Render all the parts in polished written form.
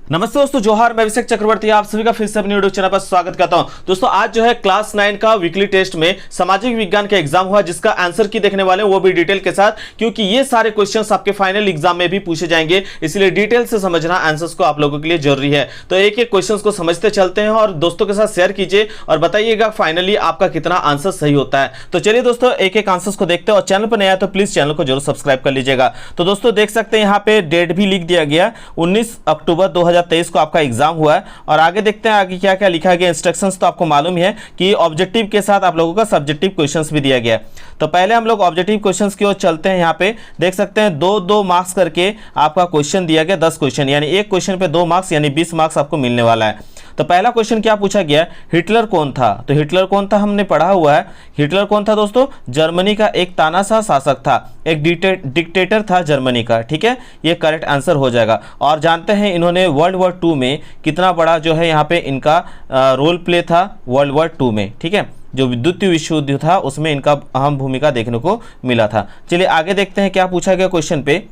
नमस्ते दोस्तों, जोहार। मैं अभिषेक चक्रवर्ती आप सभी का फिर से अपने यूट्यूब चैनल पर स्वागत करता हूं। दोस्तों आज जो है क्लास 9 का वीकली टेस्ट में सामाजिक विज्ञान का एग्जाम हुआ, जिसका आंसर की देखने वाले वो भी डिटेल के साथ, क्योंकि ये सारे क्वेश्चंस आपके फाइनल एग्जाम में भी पूछे जाएंगे, इसलिए डिटेल से समझना आंसर्स को आप लोगों के लिए जरूरी है। तो एक एक क्वेश्चन को समझते चलते हैं और दोस्तों के साथ शेयर कीजिए और बताइएगा फाइनली आपका कितना आंसर सही होता है। तो चलिए दोस्तों एक एक आंसर्स को देखते हैं, और चैनल पर नया है तो प्लीज चैनल को जरूर सब्सक्राइब कर लीजिएगा। तो दोस्तों देख सकते हैं यहाँ पे डेट भी लिख दिया गया, 19 अक्टूबर 2023 को आपका एग्जाम हुआ है। और आगे देखते हैं आगे क्या क्या लिखा गया। इंस्ट्रक्शंस तो आपको मालूम ही है कि ऑब्जेक्टिव के साथ आप लोगों का सब्जेक्टिव क्वेश्चंस भी दिया गया है। तो पहले हम लोग ऑब्जेक्टिव क्वेश्चंस की ओर चलते हैं। यहाँ पे देख सकते हैं 2-2 मार्क्स करके आपका क्वेश्चन दिया गया, 10 क्वेश्चन, यानी एक क्वेश्चन पे 2 मार्क्स यानी 20 मार्क्स आपको मिलने वाला है। तो पहला क्वेश्चन क्या पूछा गया, हिटलर कौन था? तो हिटलर कौन था हमने पढ़ा हुआ है। हिटलर कौन था दोस्तों? जर्मनी का एक तानाशाह शासक था, एक डिक्टेटर था जर्मनी का। ठीक है, ये करेक्ट आंसर हो जाएगा। और जानते हैं इन्होंने वर्ल्ड वॉर 2 में कितना बड़ा जो है यहाँ पे इनका रोल प्ले था वर्ल्ड वॉर 2 में। ठीक है, जो द्वितीय विश्व युद्ध था उसमें इनका अहम भूमिका देखने को मिला था। चलिए आगे देखते हैं क्या पूछा गया क्वेश्चन पे।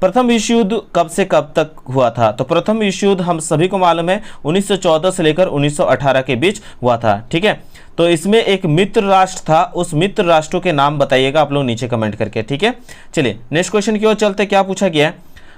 प्रथम विश्व युद्ध कब से कब तक हुआ था? तो प्रथम विश्व युद्ध हम सभी को मालूम है 1914 से लेकर 1918 के बीच हुआ था। ठीक है, तो इसमें एक मित्र राष्ट्र था, उस मित्र राष्ट्रों के नाम बताइएगा आप लोग नीचे कमेंट करके। ठीक है, चलिए नेक्स्ट क्वेश्चन की ओर चलते। क्या पूछा गया है,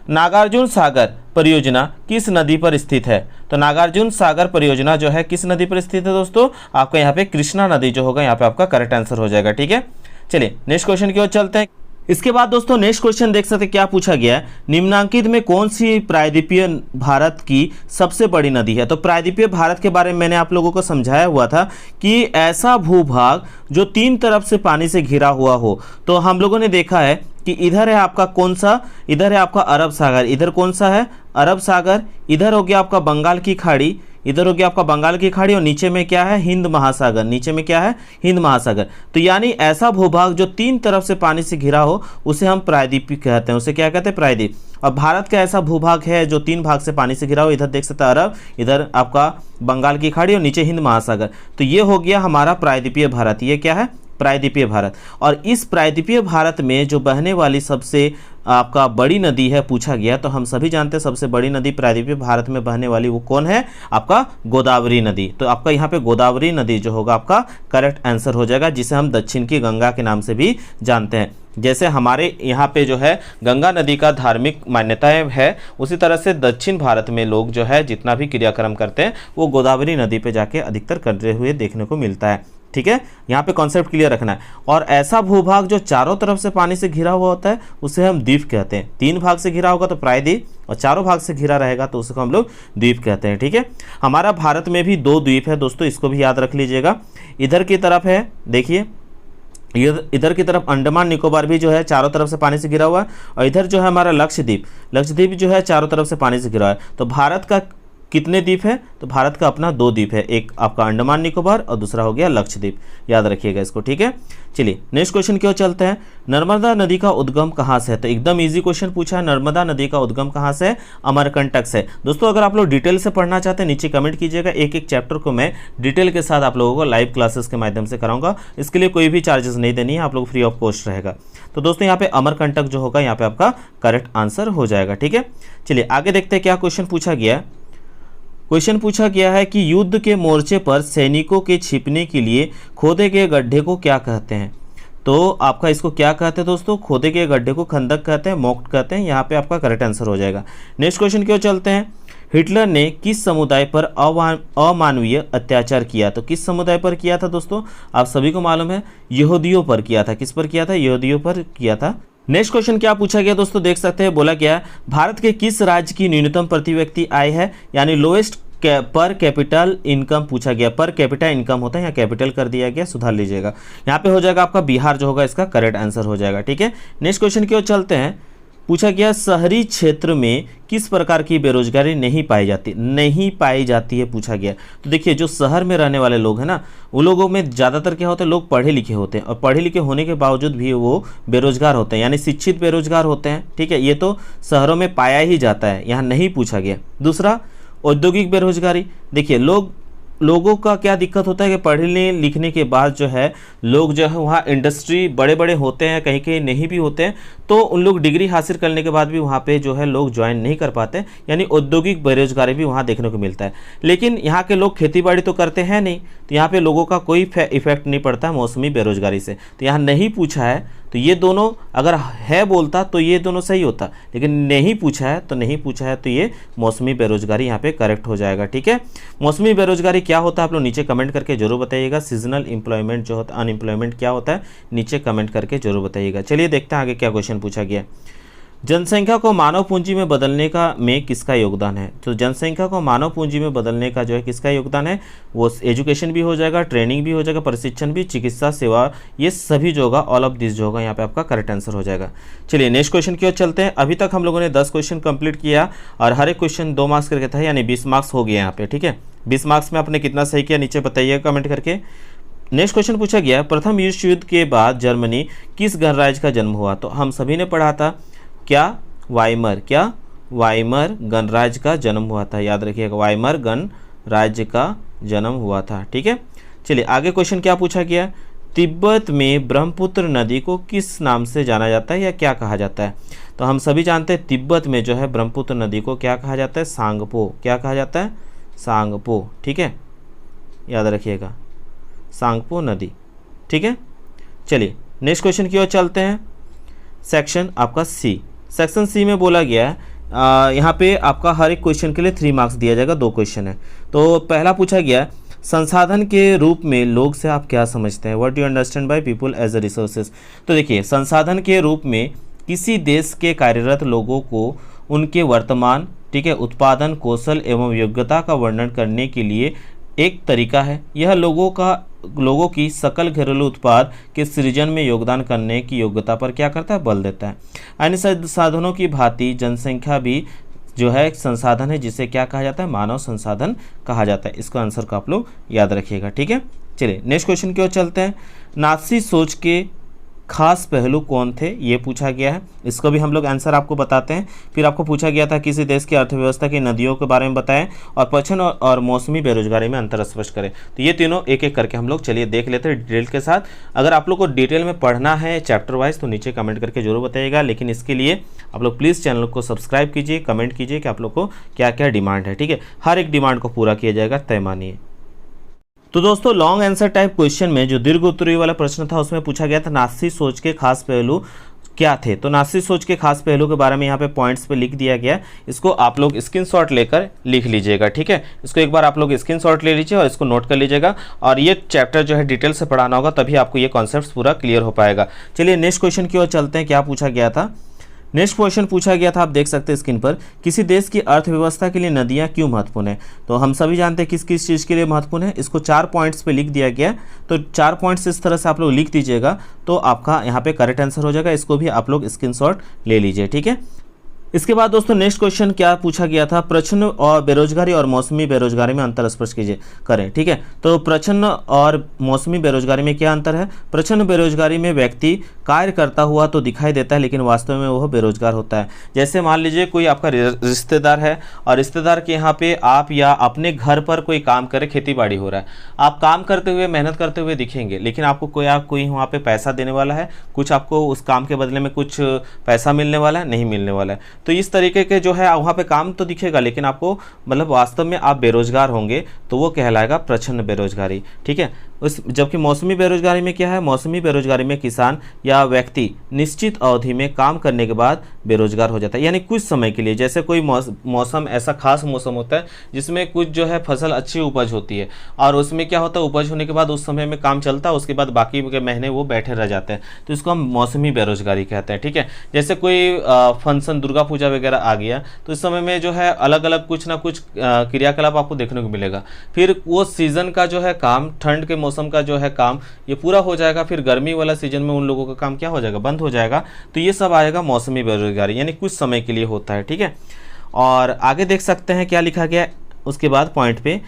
नागार्जुन सागर परियोजना किस नदी पर स्थित है? तो नागार्जुन सागर परियोजना जो है किस नदी पर स्थित है दोस्तों? आपका यहाँ पे कृष्णा नदी जो होगा यहाँ पे आपका करेक्ट आंसर हो जाएगा। ठीक है, चलिए नेक्स्ट क्वेश्चन की ओर चलते हैं। इसके बाद दोस्तों नेक्स्ट क्वेश्चन देख सकते हैं क्या पूछा गया है, निम्नांकित में कौन सी प्रायद्वीपीय भारत की सबसे बड़ी नदी है? तो प्रायद्वीपीय भारत के बारे में मैंने आप लोगों को समझाया हुआ था कि ऐसा भूभाग जो 3 तरफ से पानी से घिरा हुआ हो। तो हम लोगों ने देखा है कि इधर है आपका कौन सा, इधर है आपका अरब सागर, इधर कौन सा है अरब सागर, इधर हो गया आपका बंगाल की खाड़ी, इधर हो गया आपका बंगाल की खाड़ी, और नीचे में क्या है हिंद महासागर, नीचे में क्या है हिंद महासागर। तो यानी ऐसा भूभाग जो 3 तरफ से पानी से घिरा हो उसे हम प्रायद्वीप कहते हैं, उसे क्या कहते हैं प्रायद्वीप। और भारत का ऐसा भूभाग है जो 3 भाग से पानी से घिरा हो, इधर देख सकते हैं अरब, इधर आपका बंगाल की खाड़ी और नीचे हिंद महासागर। तो ये हो गया हमारा प्रायद्वीपीय भारत, ये क्या है प्रायद्वीपीय भारत। और इस प्रायद्वीपीय भारत में जो बहने वाली सबसे आपका बड़ी नदी है पूछा गया, तो हम सभी जानते हैं सबसे बड़ी नदी प्रायद्वीपीय भारत में बहने वाली वो कौन है? आपका गोदावरी नदी। तो आपका यहाँ पे गोदावरी नदी जो होगा आपका करेक्ट आंसर हो जाएगा, जिसे हम दक्षिण की गंगा के नाम से भी जानते हैं। जैसे हमारे यहाँ पे जो है गंगा नदी का धार्मिक मान्यताएं है, उसी तरह से दक्षिण भारत में लोग जो है जितना भी क्रियाक्रम करते हैं वो गोदावरी नदी पे जाके अधिकतर करते हुए देखने को मिलता है। ठीक है, यहाँ पे कॉन्सेप्ट क्लियर रखना है। और ऐसा भूभाग जो चारों तरफ से पानी से घिरा हुआ होता है उसे हम द्वीप कहते हैं। 3 भाग से घिरा होगा तो प्रायद्वीप, और चारों भाग से घिरा रहेगा तो उसको हम लोग द्वीप कहते हैं। ठीक है, हमारा भारत में भी 2 द्वीप है दोस्तों, इसको भी याद रख लीजिएगा। इधर की तरफ है देखिए, इधर की तरफ अंडमान निकोबार भी जो है चारों तरफ से पानी से घिरा हुआ है, और इधर जो है हमारा लक्षद्वीप जो है चारों तरफ से पानी से घिरा है। तो भारत का कितने द्वीप है? तो भारत का अपना 2 द्वीप है, एक आपका अंडमान निकोबार और दूसरा हो गया लक्षद्वीप, याद रखिएगा इसको। ठीक है, चलिए नेक्स्ट क्वेश्चन की ओर चलते हैं। नर्मदा नदी का उद्गम कहाँ से है? तो एकदम इजी क्वेश्चन पूछा है, नर्मदा नदी का उद्गम कहाँ से है? अमरकंटक से। दोस्तों अगर आप लोग डिटेल से पढ़ना चाहते हैं नीचे कमेंट कीजिएगा, एक एक चैप्टर को मैं डिटेल के साथ आप लोगों को लाइव क्लासेस के माध्यम से कराऊंगा। इसके लिए कोई भी चार्जेस नहीं देनी है, आप लोग फ्री ऑफ कॉस्ट रहेगा। तो दोस्तों यहाँ पे अमरकंटक जो होगा यहाँ पे आपका करेक्ट आंसर हो जाएगा। ठीक है, चलिए आगे देखते हैं क्या क्वेश्चन पूछा गया है। क्वेश्चन पूछा गया है कि युद्ध के मोर्चे पर सैनिकों के छिपने के लिए खोदे गए गड्ढे को क्या कहते हैं? तो आपका इसको क्या कहते हैं दोस्तों? खोदे गए गड्ढे को खंदक कहते हैं, मोक्ष कहते हैं। यहाँ पे आपका करेक्ट आंसर हो जाएगा। नेक्स्ट क्वेश्चन की ओर चलते हैं। हिटलर ने किस समुदाय पर अमानवीय अत्याचार किया? तो किस समुदाय पर किया था दोस्तों? आप सभी को मालूम है यहूदियों पर किया था। किस पर किया था? यहूदियों पर किया था। नेक्स्ट क्वेश्चन क्या पूछा गया दोस्तों, देख सकते हैं बोला गया भारत के किस राज्य की न्यूनतम प्रति व्यक्ति आय है, यानी लोएस्ट पर कैपिटल इनकम पूछा गया। पर कैपिटा इनकम होता है, यहाँ कैपिटल कर दिया गया, सुधार लीजिएगा। यहाँ पे हो जाएगा आपका बिहार जो होगा इसका करेक्ट आंसर हो जाएगा। ठीक है, नेक्स्ट क्वेश्चन की ओर चलते हैं। पूछा गया शहरी क्षेत्र में किस प्रकार की बेरोजगारी नहीं पाई जाती है पूछा गया। तो देखिए जो शहर में रहने वाले लोग हैं ना, उन लोगों में ज़्यादातर क्या होते हैं, लोग पढ़े लिखे होते हैं, और पढ़े लिखे होने के बावजूद भी वो बेरोजगार होते हैं, यानी शिक्षित बेरोजगार होते हैं। ठीक है, ये तो शहरों में पाया ही जाता है, यहाँ नहीं पूछा गया। दूसरा औद्योगिक बेरोजगारी, देखिए लोग लोगों का क्या दिक्कत होता है कि पढ़ने लिखने के बाद जो है लोग जो है वहाँ इंडस्ट्री बड़े बड़े होते हैं, कहीं कहीं नहीं भी होते हैं, तो उन लोग डिग्री हासिल करने के बाद भी वहाँ पे जो है लोग ज्वाइन नहीं कर पाते, यानी औद्योगिक बेरोजगारी भी वहाँ देखने को मिलता है। लेकिन यहाँ के लोग खेती बाड़ी तो करते हैं नहीं, तो यहाँ पे लोगों का कोई इफेक्ट नहीं पड़ता है मौसमी बेरोजगारी से। तो यहाँ नहीं पूछा है तो ये दोनों अगर है बोलता तो ये दोनों सही होता, लेकिन नहीं पूछा है तो ये मौसमी बेरोजगारी यहाँ पे करेक्ट हो जाएगा। ठीक है, मौसमी बेरोजगारी क्या होता है आप लोग नीचे कमेंट करके जरूर बताइएगा। सीजनल एम्प्लॉयमेंट जो होता है, अनएम्प्लॉयमेंट क्या होता है, नीचे कमेंट करके जरूर बताइएगा। चलिए देखते हैं आगे क्या क्वेश्चन पूछा गया। जनसंख्या को मानव पूंजी में बदलने का में किसका योगदान है? तो जनसंख्या को मानव पूंजी में बदलने का जो है किसका योगदान है, वो एजुकेशन भी हो जाएगा, ट्रेनिंग भी हो जाएगा, प्रशिक्षण भी, चिकित्सा सेवा, ये सभी जो होगा, ऑल ऑफ दिस जो होगा यहाँ पे आपका करेक्ट आंसर हो जाएगा। चलिए नेक्स्ट क्वेश्चन की ओर चलते हैं। अभी तक हम लोगों ने 10 क्वेश्चन कंप्लीट किया और हर एक क्वेश्चन 2 मार्क्स करके था, यानी 20 मार्क्स हो गए यहाँ पे। ठीक है, 20 मार्क्स में आपने कितना सही किया नीचे बताइएगा कमेंट करके। नेक्स्ट क्वेश्चन पूछा गया, प्रथम विश्व युद्ध के बाद जर्मनी किस गणराज्य का जन्म हुआ? तो हम सभी ने पढ़ा था वाइमर गणराज्य का जन्म हुआ था। याद रखिएगा, वाइमर गणराज्य का जन्म हुआ था। ठीक है, चलिए आगे क्वेश्चन क्या पूछा गया, तिब्बत में ब्रह्मपुत्र नदी को किस नाम से जाना जाता है या क्या कहा जाता है? तो हम सभी जानते हैं तिब्बत में जो है ब्रह्मपुत्र नदी को क्या कहा जाता है, सांगपो। क्या कहा जाता है, सांगपो। ठीक है, याद रखिएगा, सांगपो नदी। ठीक है, चलिए नेक्स्ट क्वेश्चन की ओर चलते हैं। सेक्शन आपका सी, सेक्शन सी में बोला गया है यहाँ पे आपका हर एक क्वेश्चन के लिए 3 मार्क्स दिया जाएगा, 2 क्वेश्चन है। तो पहला पूछा गया, संसाधन के रूप में लोग से आप क्या समझते हैं? What you understand by people as a resources? तो देखिए, संसाधन के रूप में किसी देश के कार्यरत लोगों को उनके वर्तमान, ठीक है, उत्पादन कौशल एवं योग्यता का वर्णन करने के लिए एक तरीका है। यह लोगों की सकल घरेलू उत्पाद के सृजन में योगदान करने की योग्यता पर क्या करता है, बल देता है। अन्य संसाधनों की भांति जनसंख्या भी जो है एक संसाधन है जिसे क्या कहा जाता है, मानव संसाधन कहा जाता है। इसका आंसर को आप लोग याद रखिएगा। ठीक है, चलिए नेक्स्ट क्वेश्चन की ओर चलते हैं। नात्सी सोच के खास पहलू कौन थे, ये पूछा गया है। इसको भी हम लोग आंसर आपको बताते हैं। फिर आपको पूछा गया था किसी देश की अर्थव्यवस्था की नदियों के बारे में बताएं और प्रच्छन्न और मौसमी बेरोजगारी में अंतर स्पष्ट करें। तो ये तीनों एक एक करके हम लोग चलिए देख लेते हैं डिटेल के साथ। अगर आप लोग को डिटेल में पढ़ना है चैप्टर वाइज तो नीचे कमेंट करके जरूर बताइएगा, लेकिन इसके लिए आप लोग प्लीज़ चैनल को सब्सक्राइब कीजिए, कमेंट कीजिए कि आप लोग को क्या क्या डिमांड है। ठीक है, हर एक डिमांड को पूरा किया जाएगा, तय मानिए। तो दोस्तों लॉन्ग आंसर टाइप क्वेश्चन में जो दीर्घ उत्तरीय वाला प्रश्न था उसमें पूछा गया था नात्सी सोच के खास पहलू क्या थे। तो नात्सी सोच के खास पहलू के बारे में यहाँ पे पॉइंट्स पे लिख दिया गया, इसको आप लोग स्क्रीनशॉट लेकर लिख लीजिएगा। ठीक है, इसको एक बार आप लोग स्क्रीनशॉट ले लीजिए और इसको नोट कर लीजिएगा, और ये चैप्टर जो है डिटेल से पढ़ाना होगा, तभी आपको ये कॉन्सेप्ट पूरा क्लियर हो पाएगा। चलिए नेक्स्ट क्वेश्चन की ओर चलते हैं। क्या पूछा गया था, नेक्स्ट क्वेश्चन पूछा गया था, आप देख सकते हैं स्क्रीन पर, किसी देश की अर्थव्यवस्था के लिए नदियां क्यों महत्वपूर्ण है? तो हम सभी जानते हैं किस किस चीज़ के लिए महत्वपूर्ण है, इसको 4 पॉइंट्स पे लिख दिया गया। तो 4 पॉइंट्स इस तरह से आप लोग लिख दीजिएगा तो आपका यहाँ पे करेक्ट आंसर हो जाएगा। इसको भी आप लोग स्क्रीनशॉट ले लीजिए। ठीक है, इसके बाद दोस्तों नेक्स्ट क्वेश्चन क्या पूछा गया था, प्रच्छन्न और बेरोजगारी और मौसमी बेरोजगारी में अंतर स्पष्ट कीजिए करें। ठीक है, तो प्रच्छन्न और मौसमी बेरोजगारी में क्या अंतर है? प्रच्छन्न बेरोजगारी में व्यक्ति कार्य करता हुआ तो दिखाई देता है लेकिन वास्तव में वह बेरोजगार होता है। जैसे मान लीजिए कोई आपका रिश्तेदार है और रिश्तेदार के यहाँ पे आप या अपने घर पर कोई काम करे, खेती बाड़ी हो रहा है, आप काम करते हुए मेहनत करते हुए दिखेंगे, लेकिन आपको कोई वहाँ पे पैसा देने वाला है, कुछ आपको उस काम के बदले में कुछ पैसा मिलने वाला है, नहीं मिलने वाला है। तो इस तरीके के जो है वहाँ पे काम तो दिखेगा लेकिन आपको मतलब वास्तव में आप बेरोजगार होंगे, तो वो कहलाएगा प्रच्छन्न बेरोजगारी। ठीक है, जबकि मौसमी बेरोजगारी में क्या है, मौसमी बेरोजगारी में किसान या व्यक्ति निश्चित अवधि में काम करने के बाद बेरोजगार हो जाता है, यानी कुछ समय के लिए। जैसे कोई मौसम ऐसा खास मौसम होता है जिसमें कुछ जो है फसल अच्छी उपज होती है और उसमें क्या होता है, उपज होने के बाद उस समय में काम चलता है, उसके बाद बाकी के महीने वो बैठे रह जाते हैं, तो इसको हम मौसमी बेरोजगारी कहते हैं। ठीक है, जैसे कोई फंक्शन दुर्गा पूजा वगैरह आ गया तो इस समय में जो है अलग अलग कुछ ना कुछ क्रियाकलाप आपको देखने को मिलेगा। फिर वो सीजन का जो है काम, ठंड के मौसम का जो है काम ये पूरा हो जाएगा, फिर गर्मी वाला सीजन में उन लोगों का काम क्या हो जाएगा, बंद हो जाएगा। तो ये सब आएगा मौसमी बेरोजगारी, यानी कुछ समय के लिए होता है। ठीक है, और आगे देख सकते हैं क्या लिखा गया उसके बाद पॉइंट पे,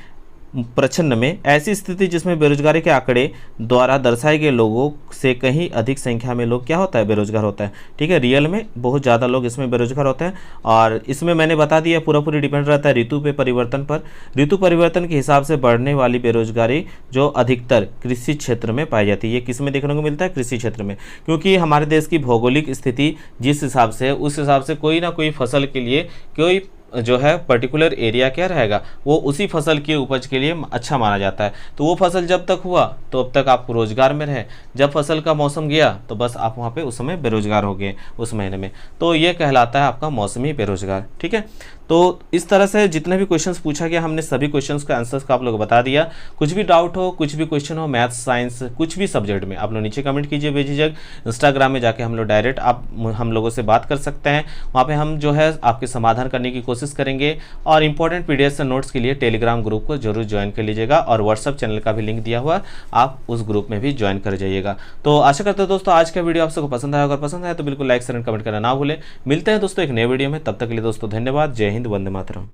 प्रछन्न में ऐसी स्थिति जिसमें बेरोजगारी के आंकड़े द्वारा दर्शाए गए लोगों से कहीं अधिक संख्या में लोग क्या होता है, बेरोजगार होता है। ठीक है, रियल में बहुत ज़्यादा लोग इसमें बेरोजगार होते हैं। और इसमें मैंने बता दिया पूरा डिपेंड रहता है ऋतु पे परिवर्तन पर। ऋतु परिवर्तन के हिसाब से बढ़ने वाली बेरोजगारी जो अधिकतर कृषि क्षेत्र में पाई जाती है। ये किस में देखने को मिलता है, कृषि क्षेत्र में, क्योंकि हमारे देश की भौगोलिक स्थिति जिस हिसाब से है उस हिसाब से कोई ना कोई फसल के लिए कोई जो है पर्टिकुलर एरिया क्या रहेगा, वो उसी फसल की उपज के लिए अच्छा माना जाता है। तो वो फसल जब तक हुआ तो अब तक आप रोजगार में रहे, जब फसल का मौसम गया तो बस आप वहाँ पे उस समय बेरोजगार हो गए उस महीने में, तो ये कहलाता है आपका मौसमी बेरोजगार। ठीक है, तो इस तरह से जितने भी क्वेश्चंस पूछा गया हमने सभी क्वेश्चंस का आंसर्स का आप लोग बता दिया। कुछ भी डाउट हो, कुछ भी क्वेश्चन हो, मैथ्स साइंस कुछ भी सब्जेक्ट में, आप लोग नीचे कमेंट कीजिए बेझिझक। इंस्टाग्राम में जाके हम लोग डायरेक्ट हम लोगों से बात कर सकते हैं, वहाँ पे हम जो है आपके समाधान करने की कोशिश करेंगे। और इंपॉर्टेंट पीडीएफ से नोट्स के लिए टेलीग्राम ग्रुप को जरूर ज्वाइन कर लीजिएगा, और व्हाट्सअप चैनल का भी लिंक दिया हुआ, आप उस ग्रुप में भी ज्वाइन कर जाइएगा। तो आशा करते हैं दोस्तों आज का वीडियो आप सबको पसंद आया। अगर पसंद आया तो बिल्कुल लाइक शेयर एंड कमेंट करना ना भूलें। मिलते हैं दोस्तों एक नए वीडियो में, तब तक के लिए दोस्तों धन्यवाद। जय हिंद, वंदे मातरम।